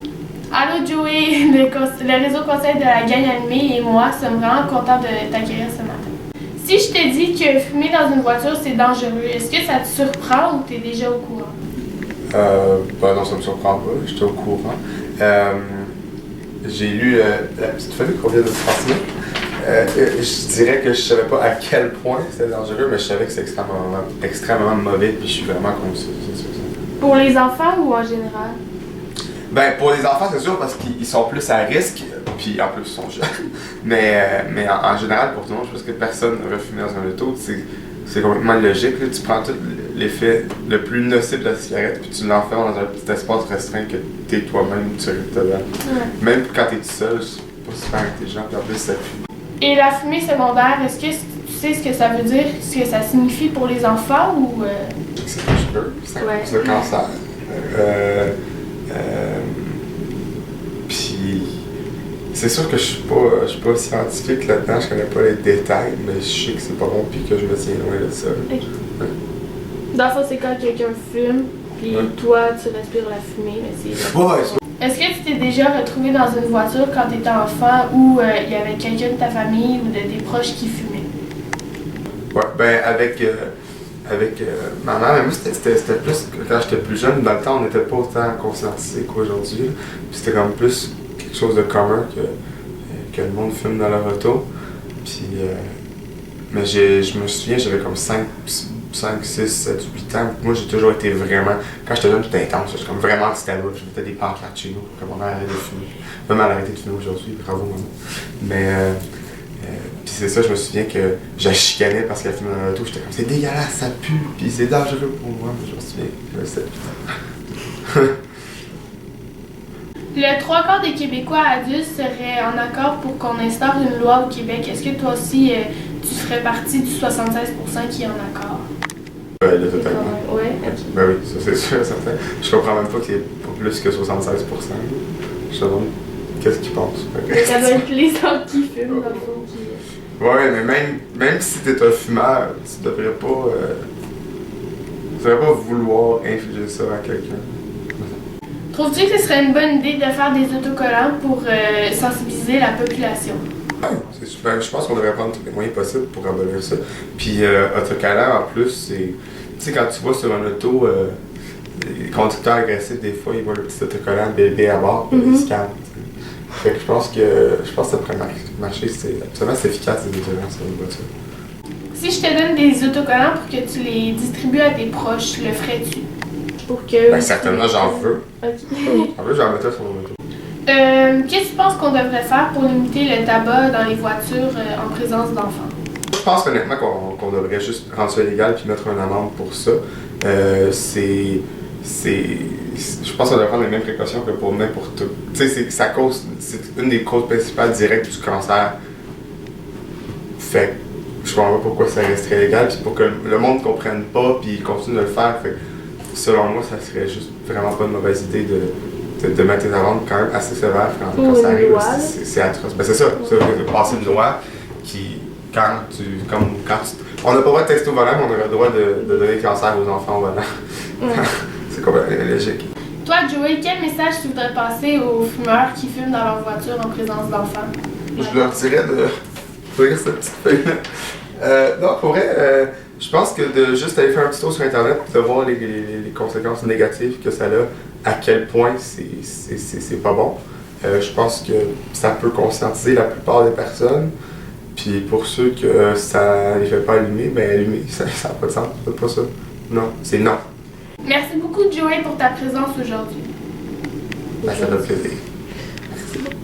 Allô Joey, le réseau conseil de la gang animée et moi sommes vraiment contents de t'accueillir ce matin. Si je te dis que fumer dans une voiture c'est dangereux, est-ce que ça te surprend ou t'es déjà au courant? Non, ça me surprend pas, j'étais au courant. J'ai lu la petite feuille qu'on vient de transmettre. Je dirais que je savais pas à quel point c'était dangereux, mais je savais que c'est extrêmement mauvais, puis je suis vraiment contre ça. Pour les enfants ou en général? Ben, pour les enfants, c'est sûr, parce qu'ils sont plus à risque, puis en plus, ils sont jeunes. Mais en général, pour tout le monde, je pense que personne ne va fumer dans un auto. C'est complètement logique. Là. Tu prends tout l'effet le plus nocif de la cigarette, puis tu l'enfermes dans un petit espace restreint que t'es toi-même, tu restes dedans. Ouais. Même quand t'es tout seul, c'est pas super intelligent, puis en plus, ça pue. Et la fumée secondaire, est-ce que tu sais ce que ça veut dire, ce que ça signifie pour les enfants ou... C'est dangereux, c'est le cancer. Puis, c'est sûr que je suis pas scientifique là-dedans, je connais pas les détails, mais je sais que c'est pas bon puis que je me tiens loin de ça. Okay. Ouais. Dans le fond, c'est quand quelqu'un fume, puis Ouais. toi, tu respires la fumée, mais c'est... Ouais, Est-ce que tu t'es déjà retrouvé dans une voiture quand tu étais enfant où il y avait quelqu'un de ta famille ou de tes proches qui fumait? ouais, ben avec ma mère, mais moi c'était plus quand j'étais plus jeune, dans le temps on n'était pas autant conscientisé qu'aujourd'hui. Puis c'était comme plus quelque chose de commun que le monde fume dans leur auto. Puis mais je me souviens, j'avais comme 5, 6, 7, 8 ans. Moi j'ai toujours été vraiment. Quand j'étais jeune, j'étais intense. J'étais comme vraiment anti-tabac. Je mettais des pancartes chez nous, comme ma mère arrêtait de fumer. Même elle a arrêté de fumer aujourd'hui, bravo maman. Mais puis c'est ça, je me souviens que je la chicanais parce qu'elle fumait dans l'auto. J'étais comme, c'est dégueulasse, ça pue, puis c'est dangereux pour moi. Mais je me souviens, j'avais 7 8 ans. Le 3/4 des Québécois adultes seraient en accord pour qu'on instaure une loi au Québec. Est-ce que toi aussi, tu ferais partie du 76% qui est en accord? Ouais, là, totalement. Ouais, ok. Ben oui, ça c'est sûr, certain. Je comprends même pas qu'il y ait pas plus que 76%. Je me demande qu'est-ce qu'ils pensent. Ça doit être les autres qui fument, dans le fond, qui... Ouais, mais même si t'es un fumeur, tu devrais pas vouloir infliger ça à quelqu'un. Trouves-tu que ce serait une bonne idée de faire des autocollants pour sensibiliser la population? Ouais, c'est super. Je pense qu'on devrait prendre tous les moyens possibles pour abolir ça. Puis, autocollant, en plus, c'est. Tu sais, quand tu vois sur un auto, les conducteurs agressifs, des fois, ils voient le petit autocollant bébé à bord, puis ils scannent. Fait que je pense que ça pourrait marcher. C'est absolument efficace, ces autocollants sur une voiture. Si je te donne des autocollants pour que tu les distribues à tes proches, le ferais-tu? Pour que... Ben, certainement, j'en veux. Ok. En plus, j'en mettais sur mon auto. Qu'est-ce que tu penses qu'on devrait faire pour limiter le tabac dans les voitures en présence d'enfants? Je pense honnêtement qu'on devrait juste rendre ça illégal puis mettre une amende pour ça. Je pense qu'on devrait prendre les mêmes précautions que pour n'importe tout. Tu sais, c'est une des causes principales directes du cancer. Fait que je comprends pas pourquoi ça resterait légal, puis pour que le monde ne comprenne pas puis continue de le faire. Fait que, selon moi, ça serait juste vraiment pas une mauvaise idée de mettre des amendes quand même assez sévères quand ça arrive. C'est atroce. Ben c'est ça, de passer une loi qui, on n'a pas le droit de tester au volant, mais on a le droit de donner le cancer aux enfants au volant. Ouais. C'est complètement illogique. Toi, Joey, quel message tu voudrais passer aux fumeurs qui fument dans leur voiture en présence d'enfants? Je leur dirais de lire cette petite feuille-là. Non, pour vrai, je pense que de juste aller faire un petit tour sur Internet et de voir les conséquences négatives que ça a, à quel point c'est pas bon. Je pense que ça peut conscientiser la plupart des personnes. Puis pour ceux que ça les fait pas allumer, ben allumer, ça n'a pas de sens, faites pas ça. Non, c'est non. Merci beaucoup, Joey, pour ta présence aujourd'hui. Ça fait plaisir. Merci beaucoup.